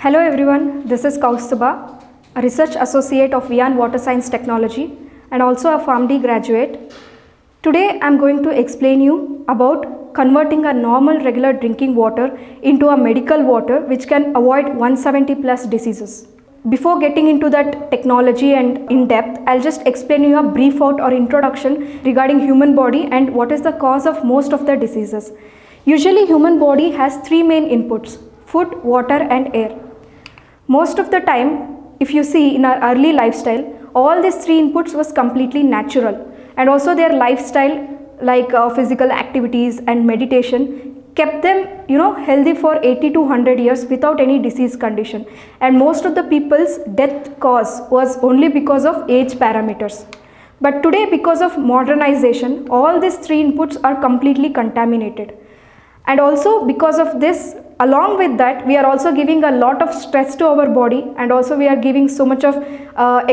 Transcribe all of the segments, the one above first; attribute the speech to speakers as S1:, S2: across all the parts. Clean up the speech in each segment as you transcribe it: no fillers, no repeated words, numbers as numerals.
S1: Hello everyone, this is Kaustuba, a research associate of Viaan Water Science Technology and also a PharmD graduate. Today I am going to explain you about converting a normal regular drinking water into a medical water which can avoid 170 plus diseases. Before getting into that technology and in depth, I'll just explain you a brief out or introduction regarding human body and what is the cause of most of the diseases. Usually human body has three main inputs: food, water and air. Most of the time, if you see in our early lifestyle, all these three inputs was completely natural, and also their lifestyle like physical activities and meditation kept them healthy for 80 to 100 years without any disease condition, and most of the people's death cause was only because of age parameters. But today, because of modernization, all these three inputs are completely contaminated, and also because of this, along with that, we are also giving a lot of stress to our body, and also we are giving so much of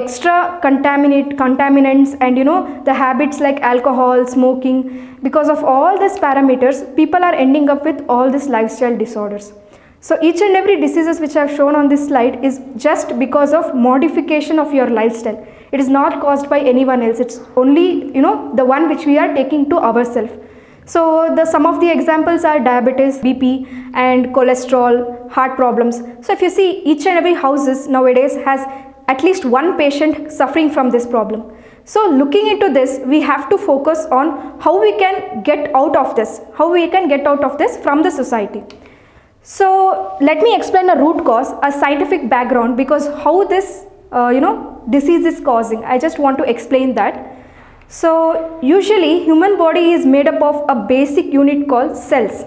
S1: extra contaminants and the habits like alcohol, smoking. Because of all these parameters, people are ending up with all these lifestyle disorders. So each and every diseases which I have shown on this slide is just because of modification of your lifestyle. It is not caused by anyone else. It's only the one which we are taking to ourselves. So some of the examples are diabetes, BP and cholesterol, heart problems. So if you see, each and every houses nowadays has at least one patient suffering from this problem. So looking into this, we have to focus on how we can get out of this, from the society. So let me explain a root cause, a scientific background, because how this disease is causing. I just want to explain that. So usually human body is made up of a basic unit called cells.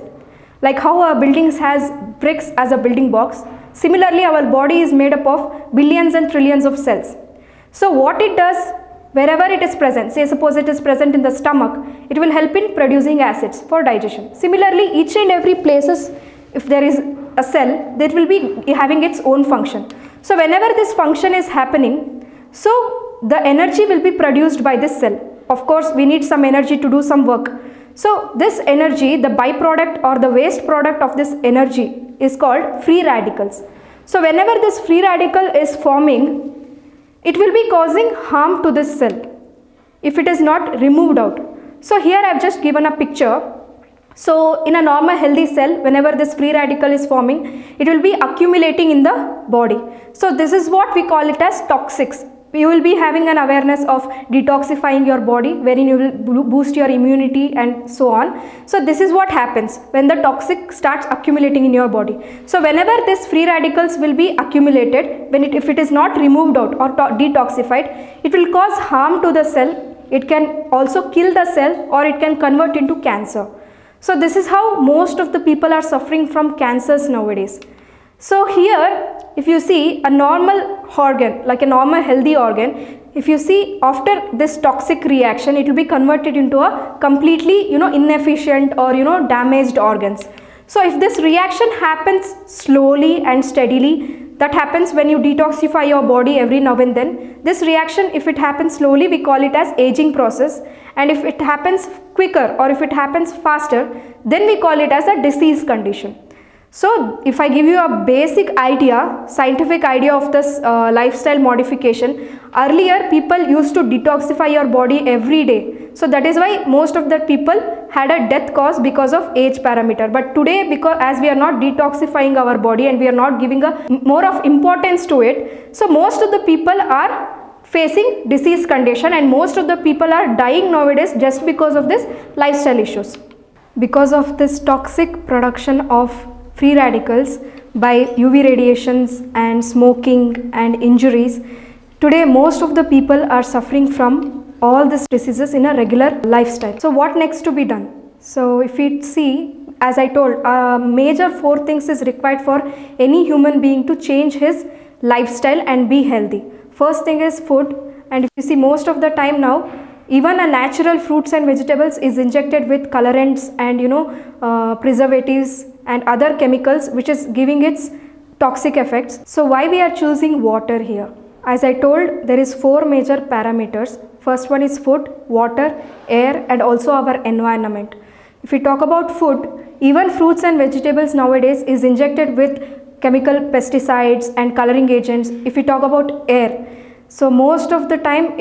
S1: Like how our buildings has bricks as a building blocks, similarly our body is made up of billions and trillions of cells. So what it does, wherever it is present, say suppose it is present in the stomach, it will help in producing acids for digestion. Similarly, each and every places, if there is a cell, that will be having its own function. So whenever this function is happening, so the energy will be produced by this cell. Of course, we need some energy to do some work. So this energy, the byproduct or the waste product of this energy is called free radicals. So whenever this free radical is forming, it will be causing harm to this cell if it is not removed out. So here I have just given a picture. So in a normal healthy cell, whenever this free radical is forming, it will be accumulating in the body. So this is what we call it as toxics. You will be having an awareness of detoxifying your body, wherein you will boost your immunity and so on. So this is what happens when the toxic starts accumulating in your body. So whenever this free radicals will be accumulated, if it is not removed out or detoxified, it will cause harm to the cell. It can also kill the cell, or it can convert into cancer. So this is how most of the people are suffering from cancers nowadays. So here, if you see a normal organ, like a normal healthy organ, if you see after this toxic reaction, it will be converted into a completely inefficient or damaged organs. So if this reaction happens slowly and steadily, that happens when you detoxify your body every now and then. This reaction, if it happens slowly, we call it as aging process, and if it happens quicker or if it happens faster, then we call it as a disease condition. So if I give you a basic idea, scientific idea of this lifestyle modification, earlier people used to detoxify your body every day. So that is why most of the people had a death cause because of age parameter. But today, because as we are not detoxifying our body and we are not giving a more of importance to it, so most of the people are facing disease condition, and most of the people are dying nowadays just because of this lifestyle issues. Because of this toxic production of free radicals by UV radiations and smoking and injuries, today most of the people are suffering from all these diseases in a regular lifestyle. So what next to be done? So if we see, as I told, major 4 things is required for any human being to change his lifestyle and be healthy. First thing is food, and if you see most of the time now, even a natural fruits and vegetables is injected with colorants and preservatives and other chemicals, which is giving its toxic effects. So why we are choosing water here? As I told, there is 4 major parameters. First one is food, water, air and also our environment. If we talk about food, even fruits and vegetables nowadays is injected with chemical pesticides and coloring agents. If we talk about air, so most of the time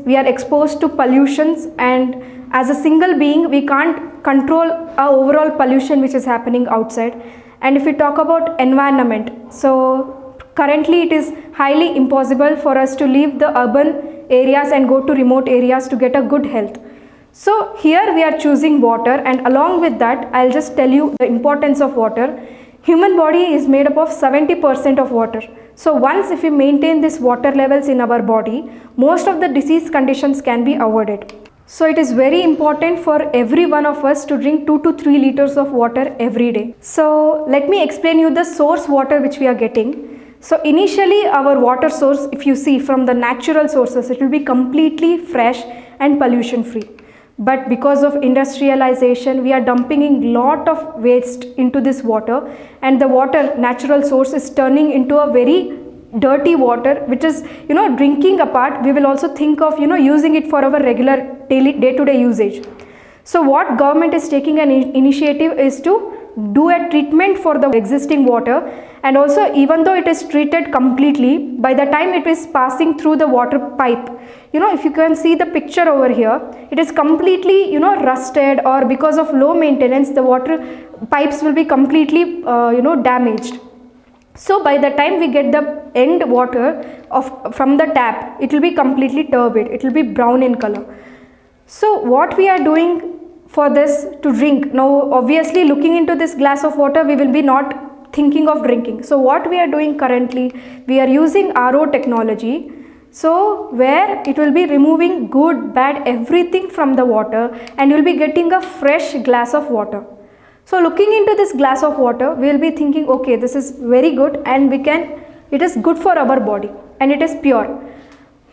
S1: we are exposed to pollutions, and as a single being we can't control our overall pollution which is happening outside. And if we talk about environment, so currently it is highly impossible for us to leave the urban areas and go to remote areas to get a good health. So here we are choosing water, and along with that I'll just tell you the importance of water. Human body is made up of 70% of water. So once if we maintain these water levels in our body, most of the disease conditions can be avoided. So it is very important for every one of us to drink 2 to 3 liters of water every day. So let me explain you the source water which we are getting. So initially our water source, if you see from the natural sources, it will be completely fresh and pollution free. But because of industrialization, we are dumping in lot of waste into this water, and the water natural source is turning into a very dirty water, which is drinking apart. We will also think of using it for our regular day-to-day usage. So what government is taking an initiative is to do a treatment for the existing water, and also even though it is treated completely, by the time it is passing through the water pipe, if you can see the picture over here, it is completely rusted, or because of low maintenance the water pipes will be completely damaged. So by the time we get the end water from the tap, it will be completely turbid, it will be brown in color. So what we are doing for this to drink, now obviously looking into this glass of water we will be not thinking of drinking. So what we are doing currently, we are using RO technology, so where it will be removing good, bad, everything from the water, and you will be getting a fresh glass of water. So looking into this glass of water, we will be thinking, okay, this is very good and it is good for our body and it is pure.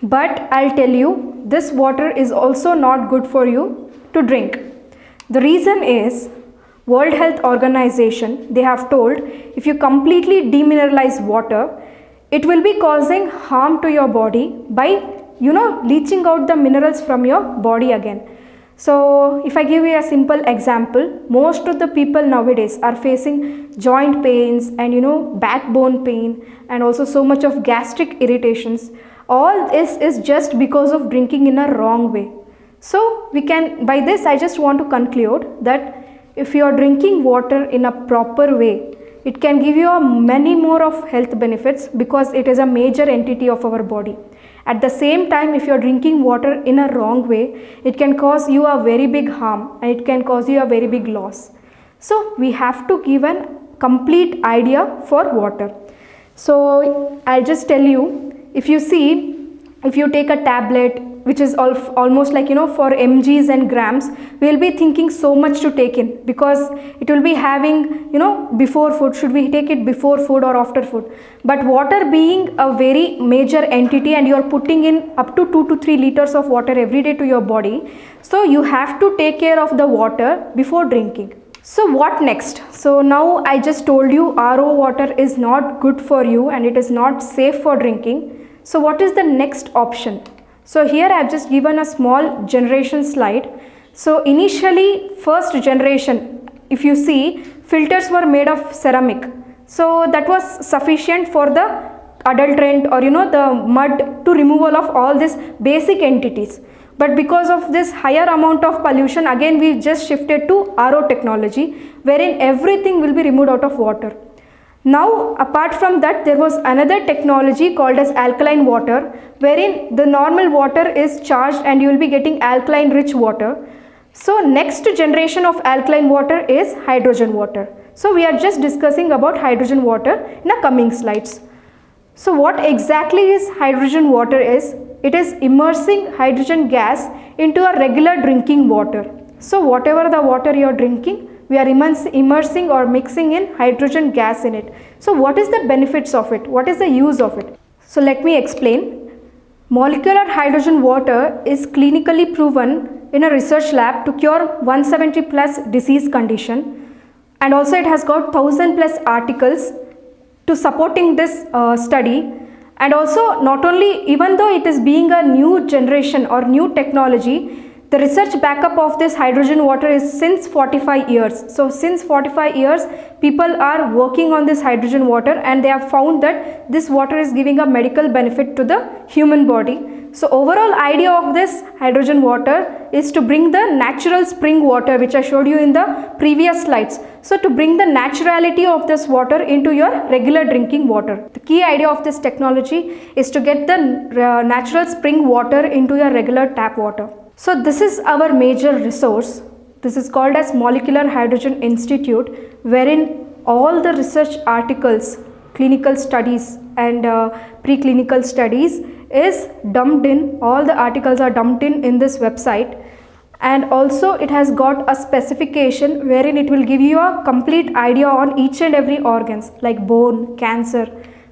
S1: But I'll tell you, this water is also not good for you to drink. The reason is, World Health Organization, they have told, if you completely demineralize water, it will be causing harm to your body by leaching out the minerals from your body again. So if I give you a simple example, most of the people nowadays are facing joint pains and backbone pain, and also so much of gastric irritations. All this is just because of drinking in a wrong way. So by this I just want to conclude that if you are drinking water in a proper way, it can give you many more of health benefits, because it is a major entity of our body. At the same time, if you are drinking water in a wrong way, it can cause you a very big harm and it can cause you a very big loss. So we have to give a complete idea for water. So I'll just tell you, if you take a tablet which is almost like for mgs and grams, we will be thinking so much to take in, because it will be having before food, should we take it before food or after food. But water being a very major entity, and you are putting in up to 2 to 3 liters of water every day to your body, so you have to take care of the water before drinking. So what next? So now I just told you RO water is not good for you and it is not safe for drinking. So what is the next option? So here I have just given a small generation slide. So initially, first generation, if you see, filters were made of ceramic. So that was sufficient for the adulterant or the mud to removal of all these basic entities. But because of this higher amount of pollution, again we just shifted to RO technology, wherein everything will be removed out of water. Now apart from that, there was another technology called as alkaline water, wherein the normal water is charged and you will be getting alkaline rich water. So next generation of alkaline water is hydrogen water. So we are just discussing about hydrogen water in the coming slides. So what exactly is hydrogen water is? It is immersing hydrogen gas into a regular drinking water. So whatever the water you are drinking, we are immersing or mixing in hydrogen gas in it. So what is the benefits of it? What is the use of it? So let me explain. Molecular hydrogen water is clinically proven in a research lab to cure 170 plus disease condition, and also it has got 1000 plus articles to supporting this study. And also not only, even though it is being a new generation or new technology, The research backup of this hydrogen water is since 45 years. So since 45 years, people are working on this hydrogen water and they have found that this water is giving a medical benefit to the human body. So overall idea of this hydrogen water is to bring the natural spring water, which I showed you in the previous slides. So to bring the naturality of this water into your regular drinking water. The key idea of this technology is to get the natural spring water into your regular tap water. So this is our major resource. This is called as Molecular Hydrogen Institute, wherein all the research articles, clinical studies and preclinical studies is dumped in, all the articles are dumped in this website. And also it has got a specification wherein it will give you a complete idea on each and every organs like bone, cancer,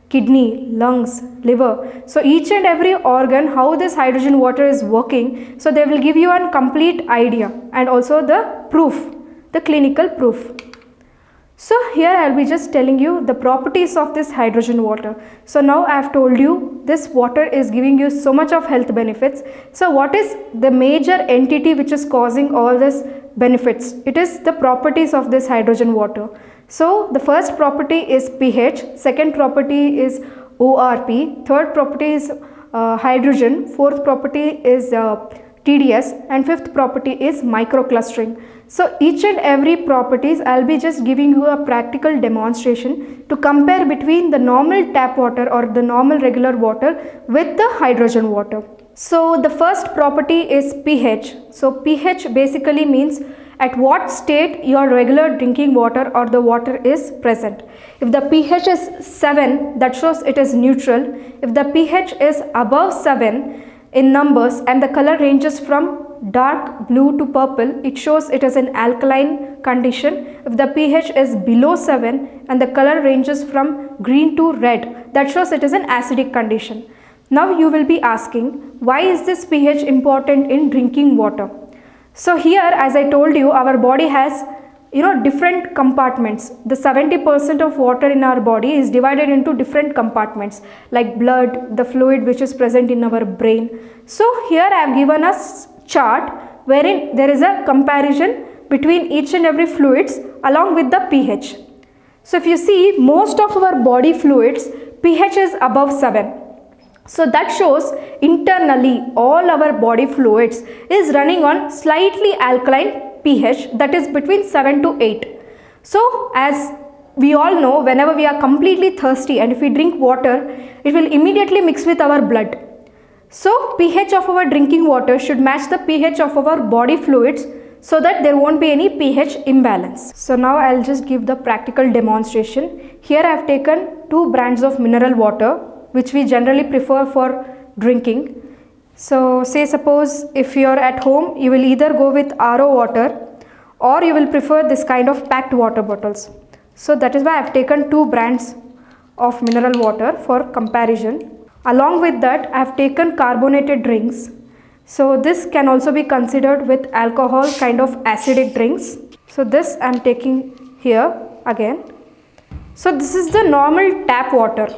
S1: kidney, lungs, liver. So each and every organ, how this hydrogen water is working, so they will give you a complete idea and also the proof, the clinical proof. So here I will be just telling you the properties of this hydrogen water. So now I have told you this water is giving you so much of health benefits. So what is the major entity which is causing all this benefits? It is the properties of this hydrogen water. So the first property is pH, second property is ORP, third property is hydrogen, fourth property is TDS, and fifth property is microclustering. So each and every properties I'll be just giving you a practical demonstration to compare between the normal tap water or the normal regular water with the hydrogen water. So the first property is pH. So pH basically means at what state your regular drinking water or the water is present. If the pH is 7, that shows it is neutral. If the pH is above 7 in numbers and the color ranges from dark blue to purple, it shows it is an alkaline condition. If the pH is below 7 and the color ranges from green to red, that shows it is an acidic condition. Now you will be asking, why is this pH important in drinking water? So here, as I told you, our body has different compartments. The 70% of water in our body is divided into different compartments like blood, the fluid which is present in our brain. So here I have given us chart wherein there is a comparison between each and every fluids along with the pH. So if you see, most of our body fluids pH is above 7. So that shows internally all our body fluids is running on slightly alkaline pH, that is between 7 to 8. So as we all know, whenever we are completely thirsty and if we drink water, it will immediately mix with our blood. So pH of our drinking water should match the pH of our body fluids so that there won't be any pH imbalance. So now I'll just give the practical demonstration. Here I have taken 2 brands of mineral water which we generally prefer for drinking. So say suppose if you are at home, you will either go with RO water or you will prefer this kind of packed water bottles. So that is why I have taken 2 brands of mineral water for comparison. Along with that, I have taken carbonated drinks. So this can also be considered with alcohol kind of acidic drinks. So this I am taking here again. So this is the normal tap water.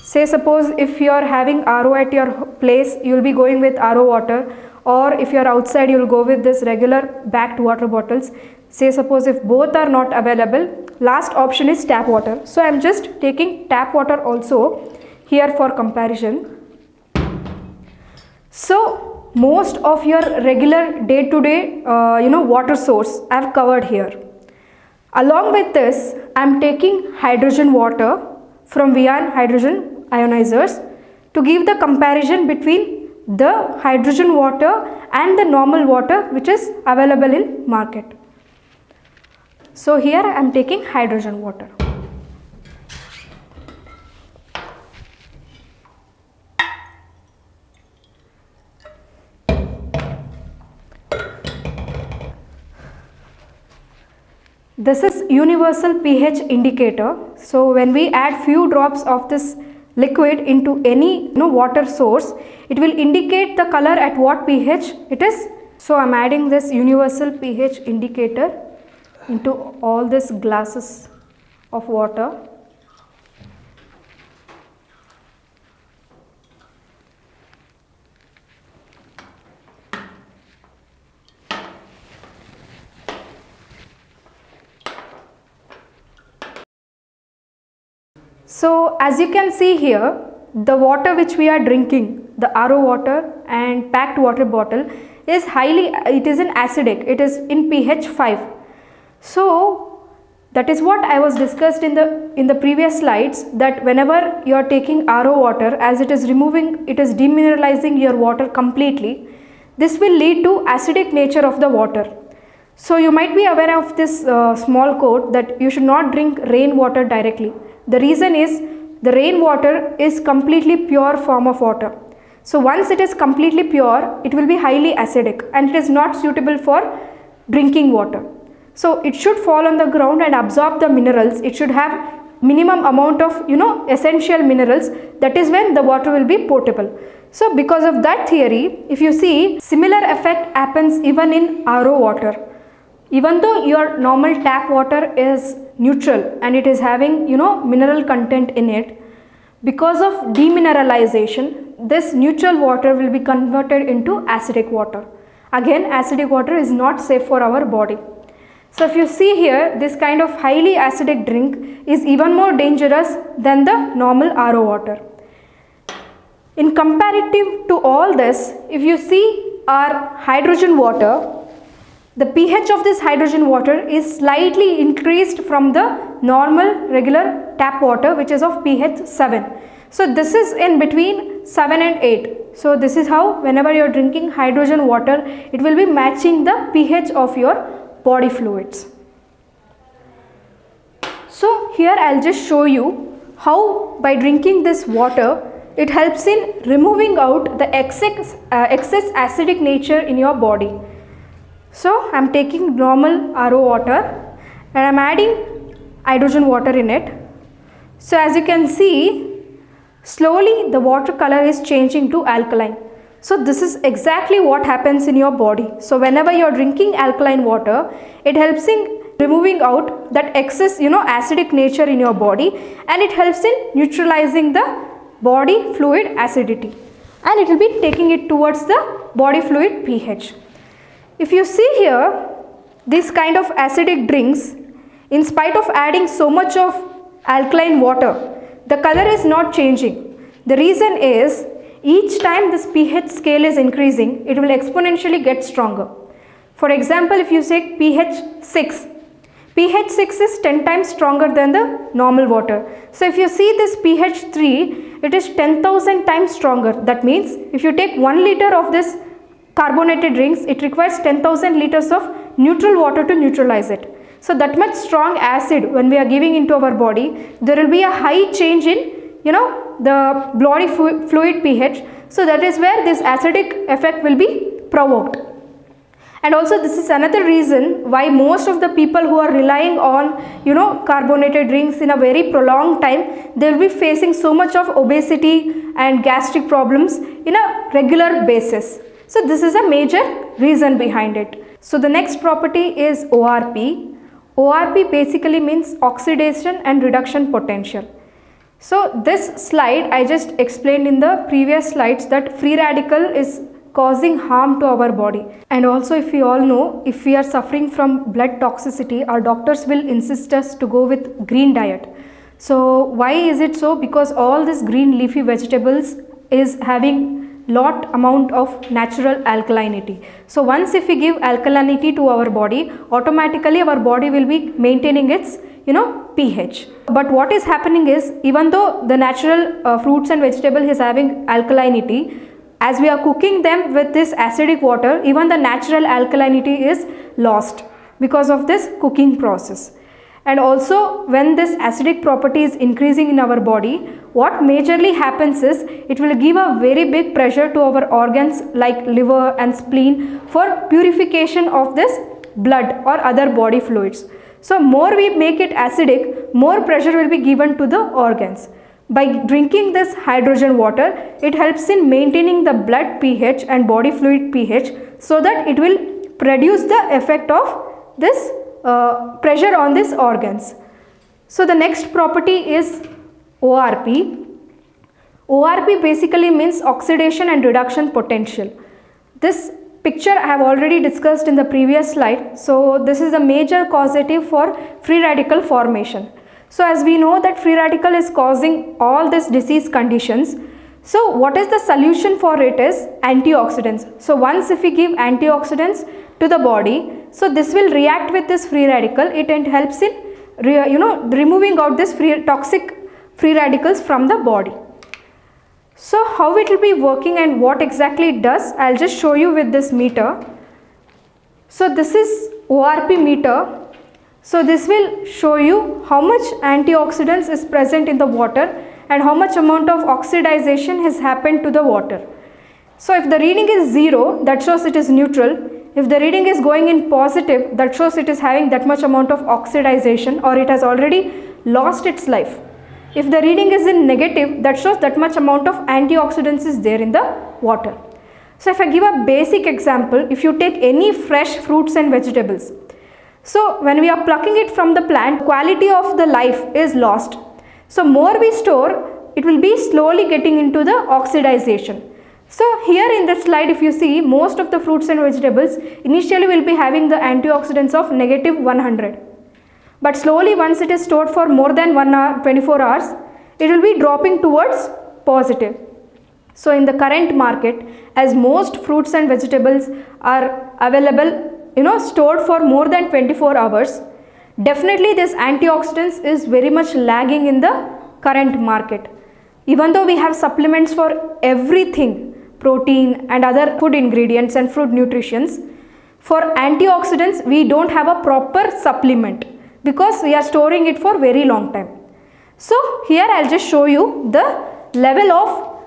S1: Say suppose if you are having RO at your place, you will be going with RO water, or if you are outside you will go with this regular backed water bottles. Say suppose if both are not available, last option is tap water. So I am just taking tap water also here for comparison. So most of your regular day-to-day water source I have covered here. Along with this, I am taking hydrogen water from Viaan Hydrogen Ionizers to give the comparison between the hydrogen water and the normal water which is available in market. So here I am taking hydrogen water. This is universal pH indicator. So when we add few drops of this liquid into any water source, it will indicate the color at what pH it is. So I am adding this universal pH indicator into all these glasses of water. So as you can see here, the water which we are drinking, the RO water and packed water bottle is it is in acidic, it is in pH 5. So that is what I was discussed in the previous slides, that whenever you are taking RO water, as it is demineralizing your water completely, this will lead to acidic nature of the water. So you might be aware of this small quote that you should not drink rainwater directly. The reason is the rainwater is completely pure form of water. So once it is completely pure, it will be highly acidic and it is not suitable for drinking water. So it should fall on the ground and absorb the minerals. It should have minimum amount of essential minerals. That is when the water will be potable. So because of that theory, if you see, similar effect happens even in RO water. Even though your normal tap water is neutral and it is having mineral content in it, because of demineralization, this neutral water will be converted into acidic water. Again, acidic water is not safe for our body. So if you see here, this kind of highly acidic drink is even more dangerous than the normal RO water. In comparative to all this, if you see our hydrogen water, the pH of this hydrogen water is slightly increased from the normal regular tap water, which is of pH 7. So this is in between 7 and 8. So this is how whenever you are drinking hydrogen water, it will be matching the pH of your body fluids. So here I'll just show you how by drinking this water, it helps in removing out the excess acidic nature in your body. So I'm taking normal RO water and I'm adding hydrogen water in it. So as you can see, slowly the water color is changing to alkaline. So this is exactly what happens in your body. So whenever you are drinking alkaline water, it helps in removing out that excess acidic nature in your body, and it helps in neutralizing the body fluid acidity, and it will be taking it towards the body fluid pH. If you see here, this kind of acidic drinks, in spite of adding so much of alkaline water, the color is not changing. The reason is, each time this pH scale is increasing, it will exponentially get stronger. For example, if you say pH 6, pH 6 is 10 times stronger than the normal water. So if you see this pH 3, it is 10,000 times stronger. That means if you take 1 liter of this carbonated drinks, it requires 10,000 liters of neutral water to neutralize it. So that much strong acid when we are giving into our body, there will be a high change in the body fluid pH. So that is where this acidic effect will be provoked. And also this is another reason why most of the people who are relying on carbonated drinks in a very prolonged time, they will be facing so much of obesity and gastric problems in a regular basis. So this is a major reason behind it. So the next property is ORP. ORP basically means oxidation and reduction potential. So this slide I just explained in the previous slides that free radical is causing harm to our body. And also, if we all know, if we are suffering from blood toxicity, our doctors will insist us to go with green diet. So why is it so? Because all these green leafy vegetables is having lot amount of natural alkalinity. So once if we give alkalinity to our body, automatically our body will be maintaining its pH. But what is happening is, even though the natural fruits and vegetable is having alkalinity, as we are cooking them with this acidic water, even the natural alkalinity is lost because of this cooking process. And also, when this acidic property is increasing in our body, what majorly happens is, it will give a very big pressure to our organs like liver and spleen for purification of this blood or other body fluids. So more we make it acidic, more pressure will be given to the organs. By drinking this hydrogen water, it helps in maintaining the blood pH and body fluid pH, so that it will produce the effect of this pressure on these organs. So the next property is ORP. ORP basically means oxidation and reduction potential. This picture I have already discussed in the previous slide. So this is a major causative for free radical formation. So as we know that free radical is causing all these disease conditions. So what is the solution for it is antioxidants. So once if we give antioxidants to the body, so this will react with this free radical. It helps in removing out this toxic free radicals from the body. So how it will be working and what exactly it does, I'll just show you with this meter. So this is ORP meter. So this will show you how much antioxidants is present in the water and how much amount of oxidization has happened to the water. So if the reading is 0, that shows it is neutral. If the reading is going in positive, that shows it is having that much amount of oxidization or it has already lost its life. If the reading is in negative, that shows that much amount of antioxidants is there in the water. So if I give a basic example, if you take any fresh fruits and vegetables, so when we are plucking it from the plant, quality of the life is lost. So more we store, it will be slowly getting into the oxidization. So here in this slide, if you see, most of the fruits and vegetables initially will be having the antioxidants of negative 100. But slowly once it is stored for more than 1 hour, 24 hours, it will be dropping towards positive. So in the current market, as most fruits and vegetables are available, stored for more than 24 hours, definitely this antioxidants is very much lagging in the current market. Even though we have supplements for everything, protein and other food ingredients and food nutritions, for antioxidants we don't have a proper supplement because we are storing it for very long time. So here I'll just show you the level of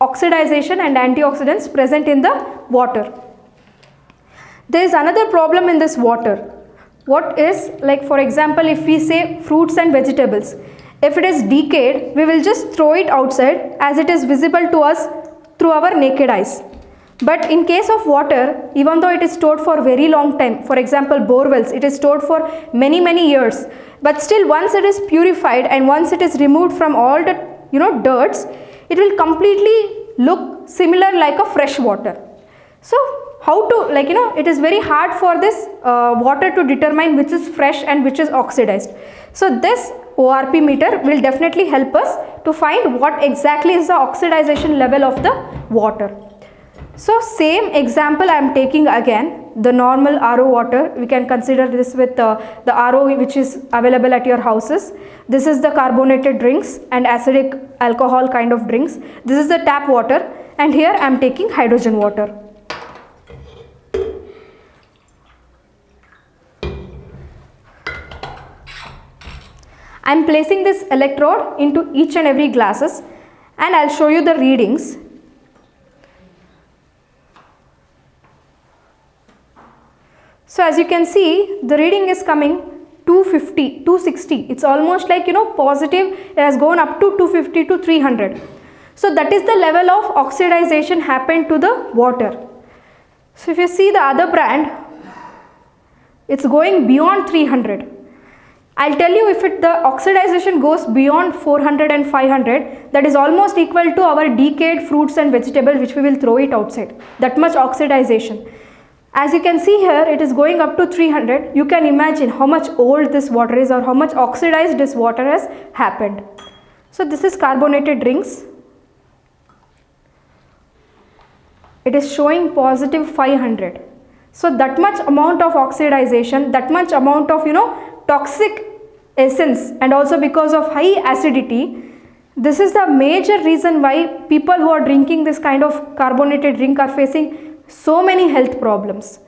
S1: oxidization and antioxidants present in the water. There is another problem in this water. What is, like for example, if we say fruits and vegetables, if it is decayed, we will just throw it outside as it is visible to us through our naked eyes. But in case of water, even though it is stored for very long time, for example bore wells, it is stored for many years, but still once it is purified and once it is removed from all the dirts, it will completely look similar like a fresh water. So how to, it is very hard for this water to determine which is fresh and which is oxidized. So this ORP meter will definitely help us to find what exactly is the oxidization level of the water. So same example I am taking again, the normal RO water. We can consider this with the RO which is available at your houses. This is the carbonated drinks and acidic alcohol kind of drinks. This is the tap water, and here I am taking hydrogen water. I am placing this electrode into each and every glasses and I will show you the readings. So as you can see, the reading is coming 250, 260. It's almost like positive. It has gone up to 250 to 300. So that is the level of oxidization happened to the water. So if you see the other brand, it's going beyond 300. I'll tell you, if the oxidization goes beyond 400 and 500, that is almost equal to our decayed fruits and vegetables which we will throw it outside. That much oxidization. As you can see here, it is going up to 300. You can imagine how much old this water is or how much oxidized this water has happened. So this is carbonated drinks. It is showing positive 500. So that much amount of oxidization, that much amount of toxic essence, and also because of high acidity, this is the major reason why people who are drinking this kind of carbonated drink are facing so many health problems.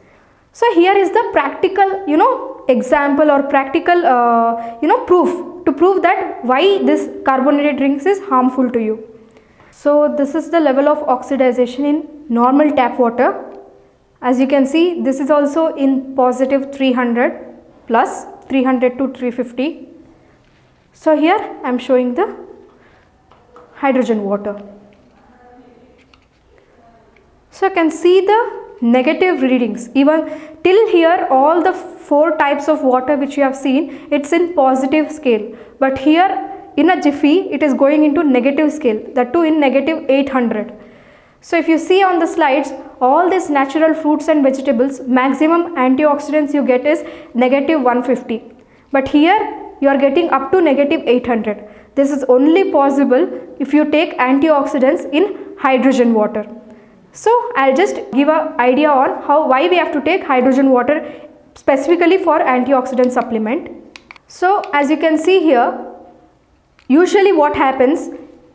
S1: So here is the practical example or practical proof to prove that why this carbonated drinks is harmful to you. So this is the level of oxidization in normal tap water. As you can see, this is also in positive 300 plus 300 to 350. So here I am showing the hydrogen water. So you can see the negative readings. Even till here, all the 4 types of water which you have seen, it's in positive scale. But here in a jiffy, it is going into negative scale, that too in negative 800. So if you see on the slides, all these natural fruits and vegetables, maximum antioxidants you get is negative 150. But here you are getting up to -800. This is only possible if you take antioxidants in hydrogen water. So I'll just give an idea on why we have to take hydrogen water specifically for antioxidant supplement. So as you can see here, usually what happens,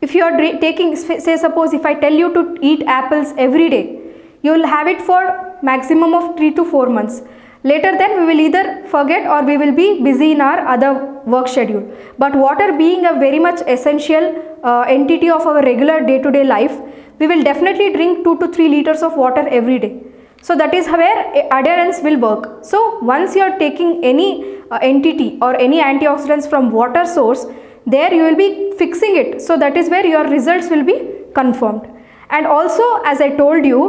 S1: if you are taking, say suppose if I tell you to eat apples every day, you will have it for maximum of 3 to 4 months. Later then we will either forget or we will be busy in our other work schedule. But water being a very much essential entity of our regular day-to-day life, we will definitely drink 2 to 3 liters of water every day. So that is where adherence will work. So once you are taking any entity or any antioxidants from water source, there you will be fixing it. So that is where your results will be confirmed. And also, as I told you,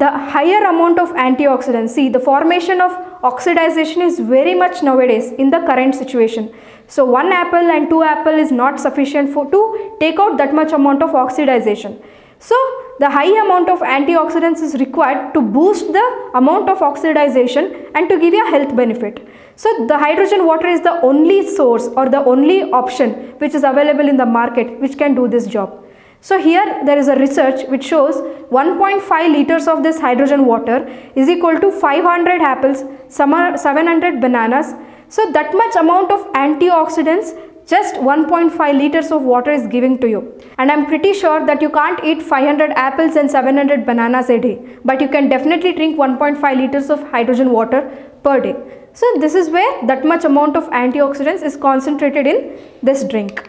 S1: the higher amount of antioxidants, see, the formation of oxidization is very much nowadays in the current situation. So 1 apple and 2 apple is not sufficient to take out that much amount of oxidization. So the high amount of antioxidants is required to boost the amount of oxidization and to give you a health benefit. So the hydrogen water is the only source or the only option which is available in the market which can do this job. So here there is a research which shows 1.5 liters of this hydrogen water is equal to 500 apples, 700 bananas. So that much amount of antioxidants just 1.5 liters of water is giving to you. And I'm pretty sure that you can't eat 500 apples and 700 bananas a day, but you can definitely drink 1.5 liters of hydrogen water per day. So this is where that much amount of antioxidants is concentrated in this drink.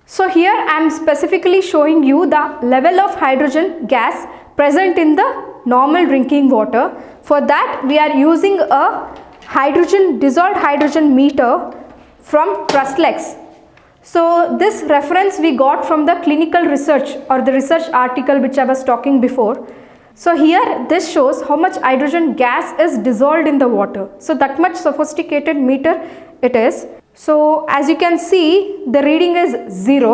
S1: So here I am specifically showing you the level of hydrogen gas present in the normal drinking water. For that we are using a dissolved hydrogen meter from Trustlex. So this reference we got from the clinical research or the research article which I was talking before. So here this shows how much hydrogen gas is dissolved in the water. So that much sophisticated meter it is. So as you can see, the reading is 0,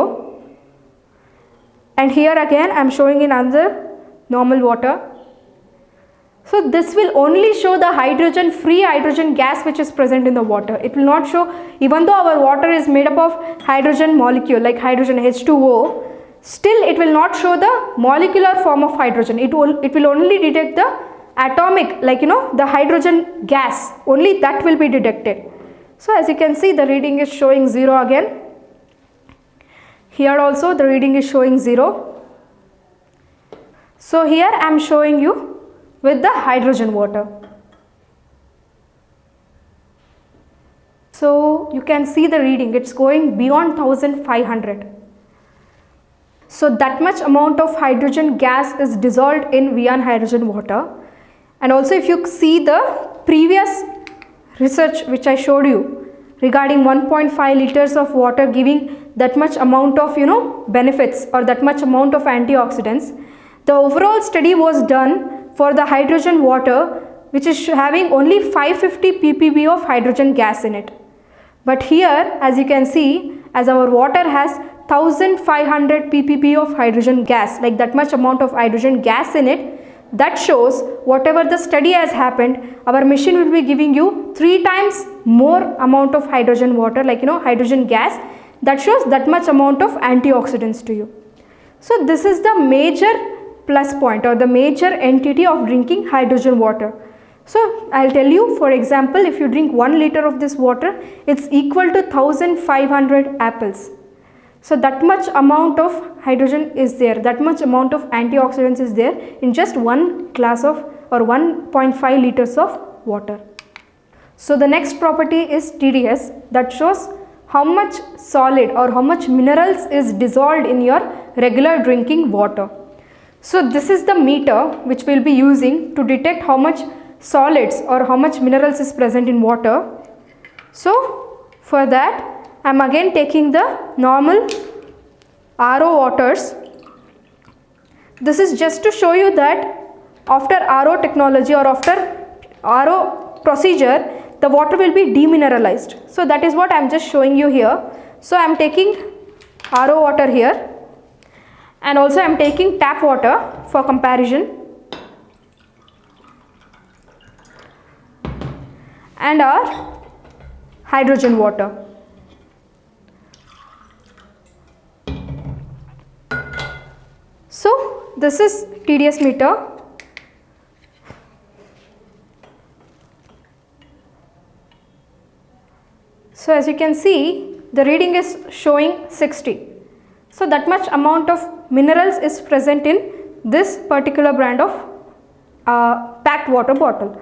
S1: and here again I am showing in another normal water. So this will only show the free hydrogen gas which is present in the water. It will not show, even though our water is made up of hydrogen molecule like hydrogen H2O, still it will not show the molecular form of hydrogen. It will only detect the atomic, like the hydrogen gas, only that will be detected. So as you can see, the reading is showing 0 again. Here also the reading is showing 0. So here I am showing you with the hydrogen water. So you can see the reading, it's going beyond 1500. So that much amount of hydrogen gas is dissolved in Viaan hydrogen water. And also if you see the previous research which I showed you regarding 1.5 liters of water giving that much amount of benefits or that much amount of antioxidants, the overall study was done for the hydrogen water which is having only 550 ppb of hydrogen gas in it. But here as you can see, as our water has 1500 ppb of hydrogen gas, like that much amount of hydrogen gas in it, that shows whatever the study has happened, our machine will be giving you 3 times more amount of hydrogen water, like hydrogen gas, that shows that much amount of antioxidants to you. So this is the major plus point or the major entity of drinking hydrogen water. So I'll tell you, for example, if you drink 1 liter of this water, it's equal to 1500 apples. So that much amount of hydrogen is there, that much amount of antioxidants is there in just 1 glass of or 1.5 liters of water. So the next property is TDS, that shows how much solid or how much minerals is dissolved in your regular drinking water. So this is the meter which we will be using to detect how much solids or how much minerals is present in water. So for that I am again taking the normal RO waters. This is just to show you that after RO technology or after RO procedure, the water will be demineralized. So that is what I am just showing you here. So I am taking RO water here, and also I am taking tap water for comparison, and our hydrogen water. So this is TDS meter. So as you can see, the reading is showing 60. So that much amount of minerals is present in this particular brand of packed water bottle.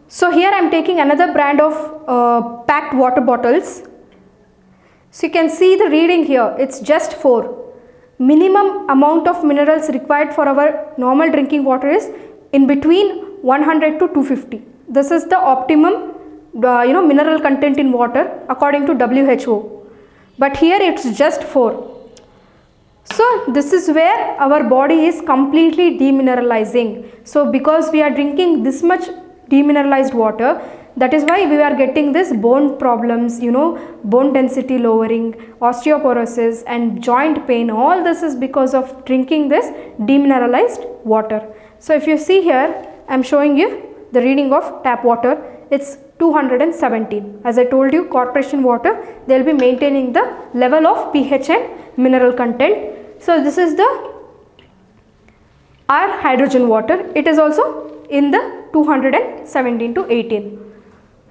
S1: So here I am taking another brand of packed water bottles. So you can see the reading here, it's just 4. Minimum amount of minerals required for our normal drinking water is in between 100 to 250. This is the optimum mineral content in water according to WHO. But here it's just 4. So this is where our body is completely demineralizing. So because we are drinking this much demineralized water, that is why we are getting this bone problems, bone density lowering, osteoporosis and joint pain. All this is because of drinking this demineralized water. So if you see here, I am showing you the reading of tap water. It's 217. As I told you, corporation water, they will be maintaining the level of pH and mineral content. So this is our hydrogen water. It is also in the 217 to 18.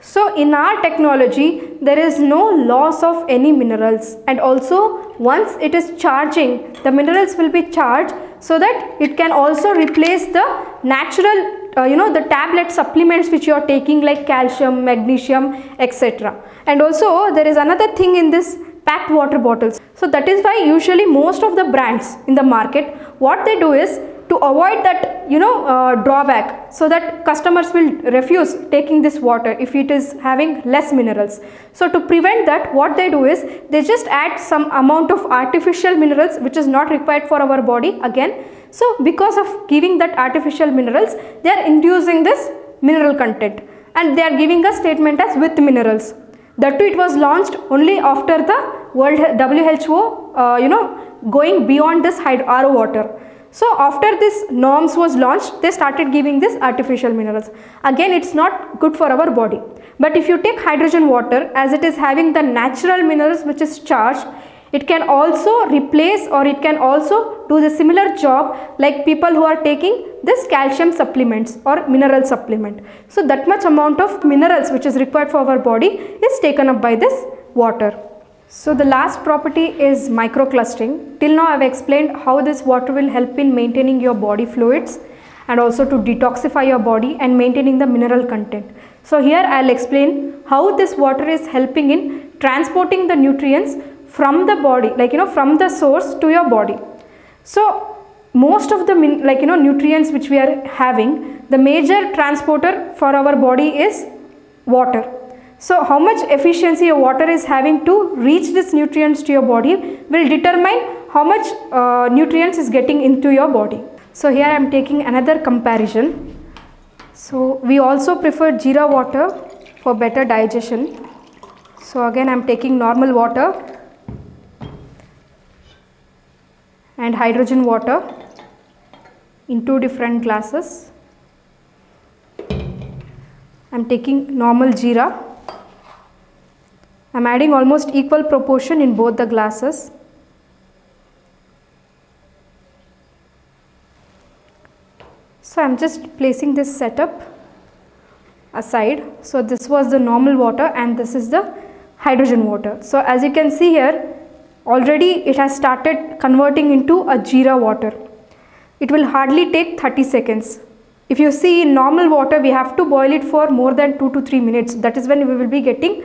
S1: So in our technology, there is no loss of any minerals, and also once it is charging, the minerals will be charged so that it can also replace the natural the tablet supplements which you are taking, like calcium, magnesium, etc. And also there is another thing in this packed water bottles. So that is why usually most of the brands in the market, what they do is to avoid that drawback, so that customers will refuse taking this water if it is having less minerals. So to prevent that, what they do is they just add some amount of artificial minerals which is not required for our body again. So because of giving that artificial minerals, they are inducing this mineral content, and they are giving a statement as with minerals. That too, it was launched only after the World WHO going beyond this RO water. So after this norms was launched, they started giving this artificial minerals. Again, it's not good for our body. But if you take hydrogen water, as it is having the natural minerals which is charged, it can also replace, or it can also do the similar job like people who are taking this calcium supplements or mineral supplement. So that much amount of minerals which is required for our body is taken up by this water. So the last property is microclustering. Till now I have explained how this water will help in maintaining your body fluids and also to detoxify your body and maintaining the mineral content. So here I will explain how this water is helping in transporting the nutrients from the body, from the source to your body. So most of the nutrients which we are having, the major transporter for our body is water. So how much efficiency your water is having to reach these nutrients to your body will determine how much nutrients is getting into your body. So here I am taking another comparison. So we also prefer jeera water for better digestion. So again I am taking normal water and hydrogen water in 2 different glasses. I am taking normal jeera. I am adding almost equal proportion in both the glasses. So I am just placing this setup aside. So this was the normal water and this is the hydrogen water. So as you can see here, already it has started converting into a jeera water. It will hardly take 30 seconds. If you see in normal water, we have to boil it for more than 2 to 3 minutes. That is when we will be getting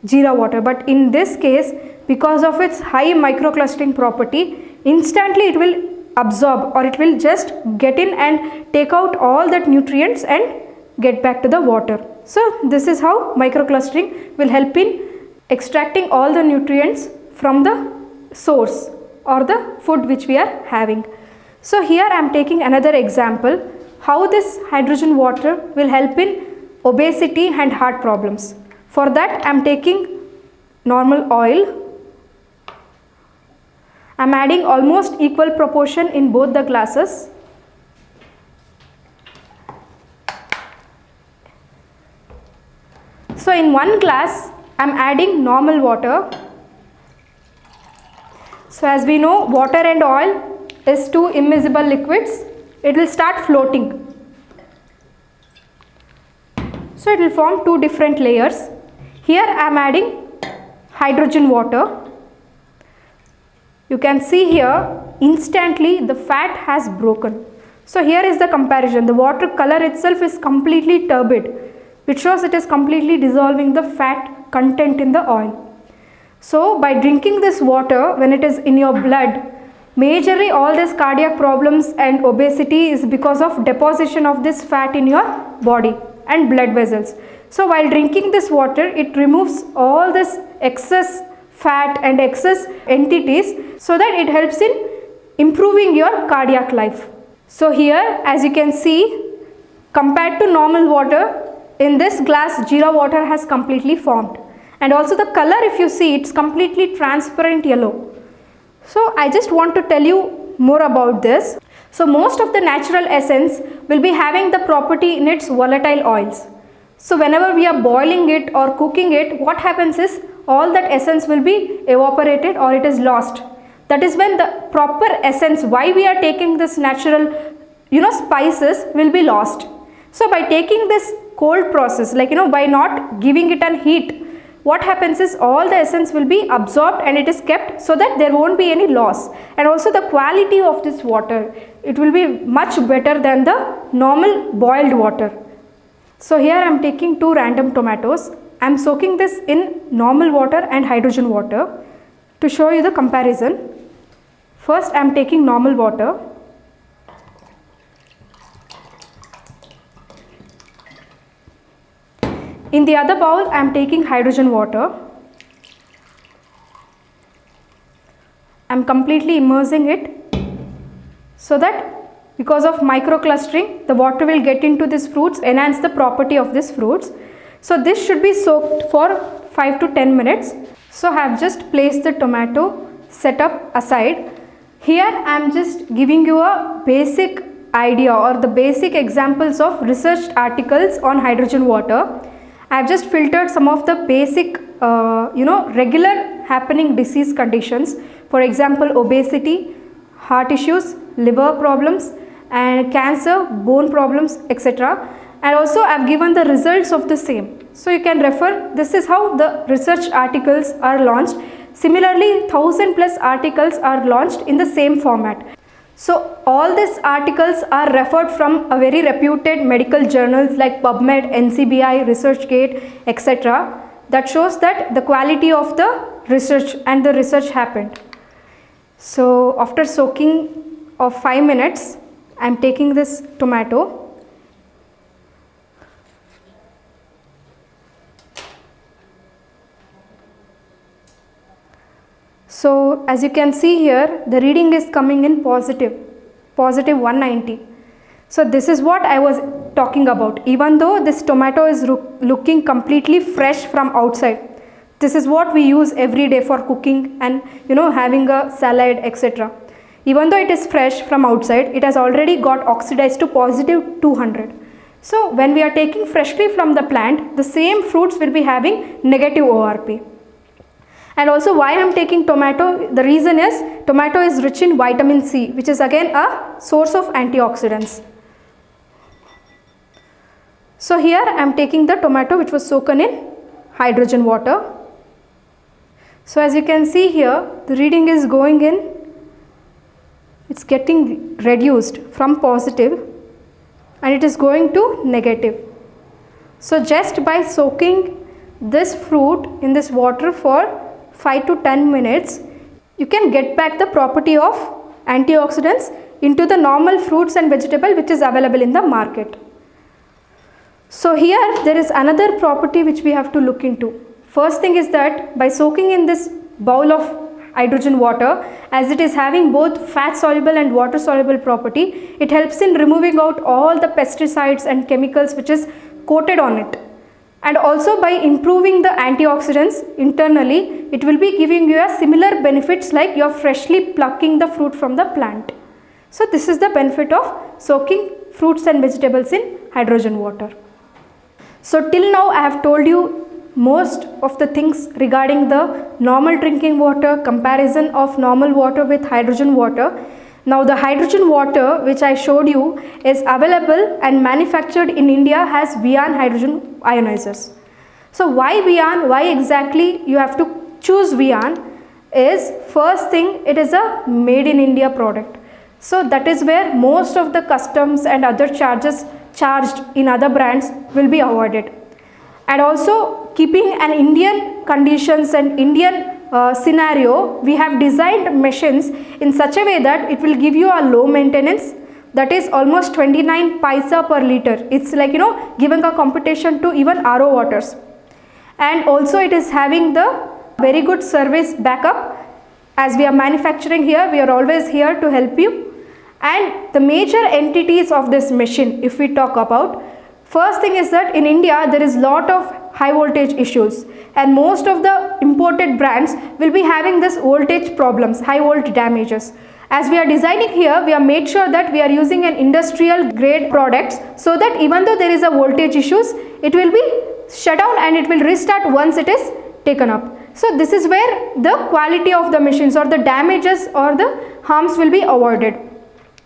S1: jeera water. But in this case, because of its high microclustering property, instantly it will absorb, or it will just get in and take out all that nutrients and get back to the water. So this is how microclustering will help in extracting all the nutrients from the source or the food which we are having. So here I am taking another example how this hydrogen water will help in obesity and heart problems. For that I am taking normal oil. I am adding almost equal proportion in both the glasses. So in one glass I am adding normal water. So as we know, water and oil is two immiscible liquids, it will start floating. So it will form two different layers. Here I am adding hydrogen water. You can see here instantly the fat has broken. So here is the comparison. The water color itself is completely turbid, which shows it is completely dissolving the fat content in the oil. So by drinking this water, when it is in your blood, majorly all these cardiac problems and obesity is because of deposition of this fat in your body and blood vessels. So while drinking this water, it removes all this excess fat and excess entities, so that it helps in improving your cardiac life. So here, as you can see, compared to normal water, in this glass Jeera water has completely formed. And also the color, if you see, it's completely transparent yellow. So I just want to tell you more about this. So most of the natural essence will be having the property in its volatile oils. So whenever we are boiling it or cooking it, what happens is all that essence will be evaporated or it is lost. That is when the proper essence, why we are taking this natural, spices, will be lost. So by taking this cold process, by not giving it an heat, what happens is all the essence will be absorbed and it is kept, so that there won't be any loss. And also the quality of this water, it will be much better than the normal boiled water. So here I am taking two random tomatoes. I am soaking this in normal water and hydrogen water to show you the comparison. First I am taking normal water. In the other bowl, I am taking hydrogen water. I am completely immersing it, so that because of microclustering, the water will get into these fruits, enhance the property of these fruits. So this should be soaked for 5 to 10 minutes. So I have just placed the tomato setup aside. Here I am just giving you a basic idea or the basic examples of researched articles on hydrogen water. I have just filtered some of the basic, regular happening disease conditions. For example, obesity, heart issues, liver problems, and cancer, bone problems, etc. And also I have given the results of the same. So you can refer, this is how the research articles are launched. Similarly, 1000+ articles are launched in the same format. So all these articles are referred from a very reputed medical journals like PubMed, NCBI, ResearchGate, etc. That shows that the quality of the research and the research happened. So after soaking of 5 minutes, I am taking this tomato. So as you can see here, the reading is coming in positive 190. So this is what I was talking about. Even though this tomato is looking completely fresh from outside, this is what we use every day for cooking and having a salad, etc. Even though it is fresh from outside, it has already got oxidized to positive 200. So when we are taking freshly from the plant, the same fruits will be having negative ORP. And also why I am taking tomato, the reason is tomato is rich in vitamin C, which is again a source of antioxidants. So here I am taking the tomato which was soaked in hydrogen water. So as you can see here, the reading is going in, it's getting reduced from positive and it is going to negative. So just by soaking this fruit in this water for 5 to 10 minutes, you can get back the property of antioxidants into the normal fruits and vegetable which is available in the market. So here there is another property which we have to look into. First thing is that by soaking in this bowl of hydrogen water, as it is having both fat soluble and water soluble property, it helps in removing out all the pesticides and chemicals which is coated on it. And also by improving the antioxidants internally, it will be giving you a similar benefits like you are freshly plucking the fruit from the plant. So this is the benefit of soaking fruits and vegetables in hydrogen water. So till now I have told you most of the things regarding the normal drinking water, comparison of normal water with hydrogen water. Now the hydrogen water which I showed you is available and manufactured in India as Viaan Hydrogen Ionizers. So why Viaan? Why exactly you have to choose Viaan? Is first thing, it is a made in India product. So that is where most of the customs and other charges charged in other brands will be avoided. And also keeping an Indian conditions and Indian scenario, we have designed machines in such a way that it will give you a low maintenance, that is almost 29 paisa per liter. It's like giving a competition to even RO waters. And also it is having the very good service backup. As we are manufacturing here, we are always here to help you. And the major entities of this machine, if we talk about, first thing is that in India there is lot of high voltage issues, and most of the imported brands will be having this voltage problems, high volt damages. As we are designing here, we have made sure that we are using an industrial grade products, so that even though there is a voltage issues, it will be shut down and it will restart once it is taken up. So this is where the quality of the machines or the damages or the harms will be avoided.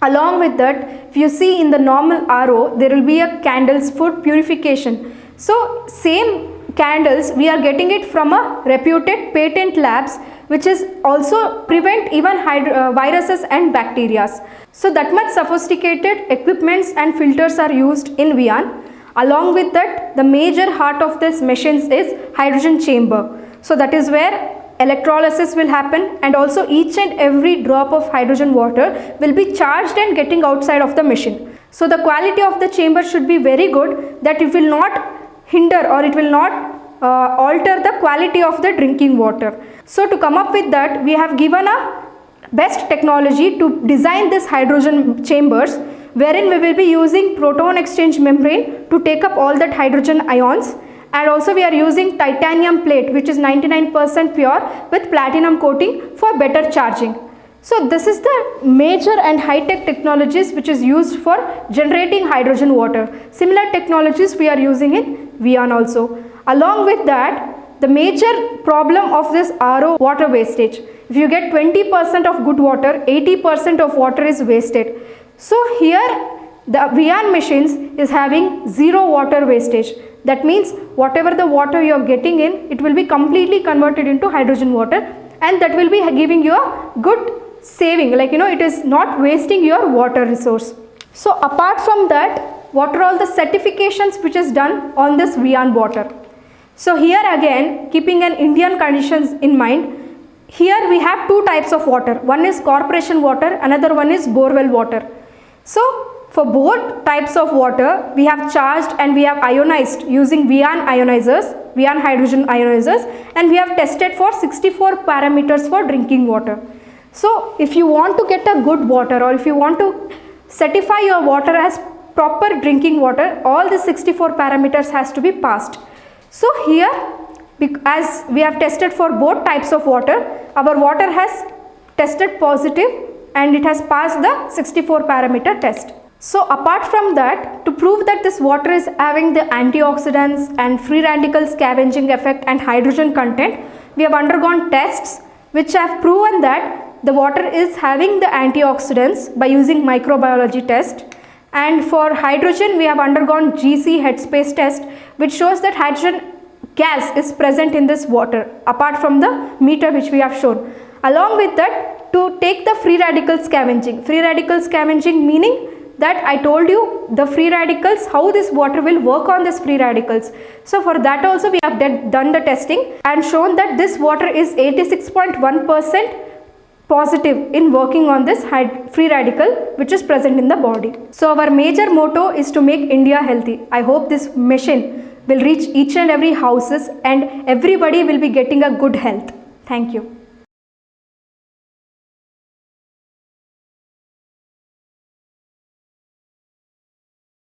S1: Along with that, if you see in the normal RO, there will be a candles food purification. So same candles, we are getting it from a reputed patent labs, which is also prevent even viruses and bacteria. So that much sophisticated equipments and filters are used in Viaan. Along with that, the major heart of this machines is hydrogen chamber. So that is where electrolysis will happen, and also each and every drop of hydrogen water will be charged and getting outside of the machine. So the quality of the chamber should be very good, that it will not hinder or it will not alter the quality of the drinking water. So to come up with that, we have given a best technology to design this hydrogen chambers, wherein we will be using proton exchange membrane to take up all that hydrogen ions. And also we are using titanium plate, which is 99% pure, with platinum coating for better charging. So this is the major and high-tech technologies which is used for generating hydrogen water. Similar technologies we are using in Viaan also. Along with that, the major problem of this RO water wastage. If you get 20% of good water, 80% of water is wasted. So here the Viaan machines is having zero water wastage. That means whatever the water you are getting in, it will be completely converted into hydrogen water, and that will be giving you a good saving, like it is not wasting your water resource. So apart from that, what are all the certifications which is done on this Viaan water? So here again, keeping an Indian conditions in mind, here we have two types of water. One is corporation water, another one is borewell water. So for both types of water, we have charged and we have ionized using Viaan ionizers, Viaan hydrogen ionizers, and we have tested for 64 parameters for drinking water. So if you want to get a good water, or if you want to certify your water as proper drinking water, all the 64 parameters has to be passed. So here, as we have tested for both types of water, our water has tested positive and it has passed the 64 parameter test. So apart from that, to prove that this water is having the antioxidants and free radical scavenging effect and hydrogen content, we have undergone tests which have proven that the water is having the antioxidants by using microbiology test. And for hydrogen, we have undergone GC headspace test, which shows that hydrogen gas is present in this water apart from the meter which we have shown. Along with that, to take the free radical scavenging meaning that I told you the free radicals, how this water will work on this free radicals. So for that also we have done the testing and shown that this water is 86.1% positive in working on this free radical which is present in the body. So our major motto is to make India healthy. I hope this mission will reach each and every houses and everybody will be getting a good health. Thank you.